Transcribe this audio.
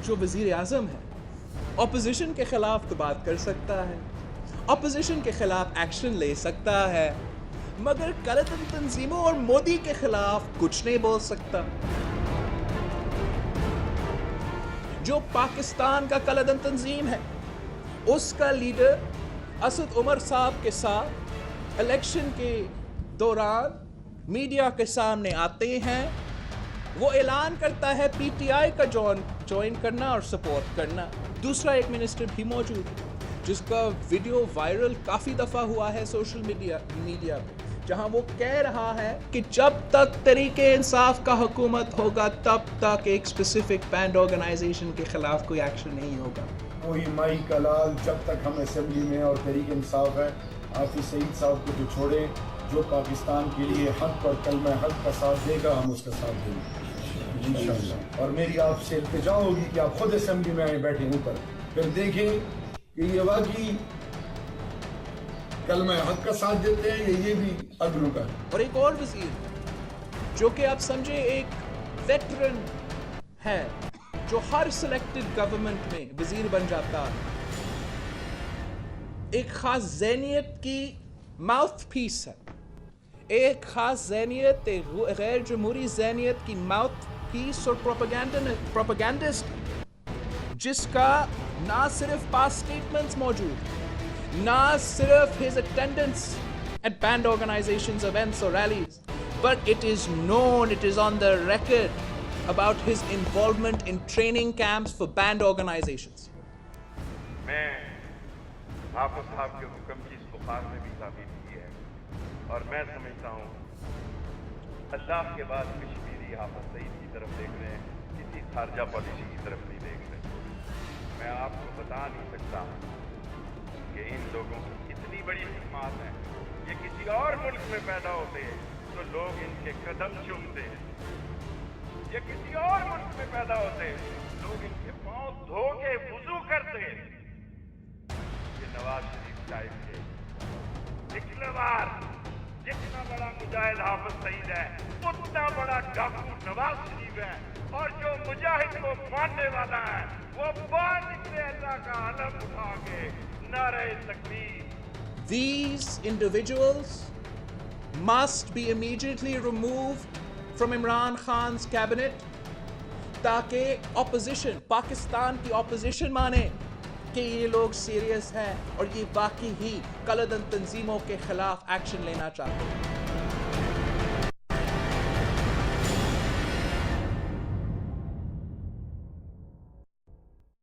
جو وزیر اعظم ہے اپوزیشن کے خلاف تو بات کر سکتا ہے, اپوزیشن کے خلاف ایکشن لے سکتا ہے, مگر کالعدم تنظیموں اور مودی کے خلاف کچھ نہیں بول سکتا. جو پاکستان کا کالعدم تنظیم ہے اس کا لیڈر اسد عمر صاحب کے ساتھ الیکشن کے دوران میڈیا کے سامنے آتے ہیں, وہ اعلان کرتا ہے پی ٹی آئی کا جوائن کرنا اور سپورٹ کرنا. دوسرا ایک منسٹر بھی موجود ہے جس کا ویڈیو وائرل کافی دفعہ ہوا ہے سوشل میڈیا پہ, جہاں وہ کہہ رہا ہے کہ جب تک تحریک انصاف کا حکومت ہوگا تب تک ایک اسپیسیفک بینڈ آرگنائزیشن کے خلاف کوئی ایکشن نہیں ہوگا. وہی مائی کا لال جب تک ہم اسمبلی میں اور تحریک انصاف ہے, حافظ سعید صاحب کو جو چھوڑے, جو پاکستان کے لیے حق اور کلمہ حق کا ساتھ دے گا ہم اس کا ساتھ دیں گے انشاءاللہ. اور میری آپ سے التجا ہوگی کہ آپ خود اسمبلی میں آئے بیٹھے اوپر, پھر دیکھیں کہ یہ واقعی کلمہ حق کا ساتھ دیتے ہیں یا یہ بھی اگلوں کا. اور ایک اور وزیر جو کہ آپ سمجھے ایک ویٹرن ہے, جو ہر سلیکٹڈ گورنمنٹ میں وزیر بن جاتا ہے, ایک خاص ذہنیت کی ماؤتھ پیس ہے, ایک خاص ذہنیت, ایک غیر جمہوری ذہنیت کی ماؤتھ پیس اور پروپیگنڈسٹ, جس کا نہ صرف پاس سٹیٹمنٹس موجود, نہ صرف his attendance at banned organizations, events or rallies, but it is known, it is on the record about his involvement in training camps for banned organizations. میں حافظ صاحب کے حکم کی اس بخار میں بھی تعبیر کی ہے, اور میں سمجھتا ہوں اللہ کے بعد کشمیری حافظ سعید کی طرف دیکھ رہے ہیں, کسی خارجہ پالیسی کی طرف نہیں دیکھ رہے. میں آپ کو بتا نہیں سکتا کہ ان لوگوں کی اتنی بڑی خدمات ہیں, یہ کسی اور ملک میں پیدا ہوتے ہیں تو لوگ ان کے قدم چومتے ہیں, یہ کسی اور ملک میں پیدا ہوتے ہیں لوگ ان کے پاؤں دھو کے وضو کرتے ہیں. یہ نواز شریف ٹائپ کے اقتدار, جتنا بڑا مجاہد حافظ سعید ہے اتنا بڑا ڈاکو نواز شریف ہے, اور جو مجاہد کو ماننے والا ہے وہ بعد سے اللہ کا علم اٹھا کے نعرہ تکبیر. These individuals must be immediately removed from Imran Khan's cabinet تاکہ opposition, پاکستان کی opposition مانے کہ یہ لوگ سیریس ہیں اور یہ واقعی ہی کالعدم تنظیموں کے خلاف ایکشن لینا چاہتے ہیں.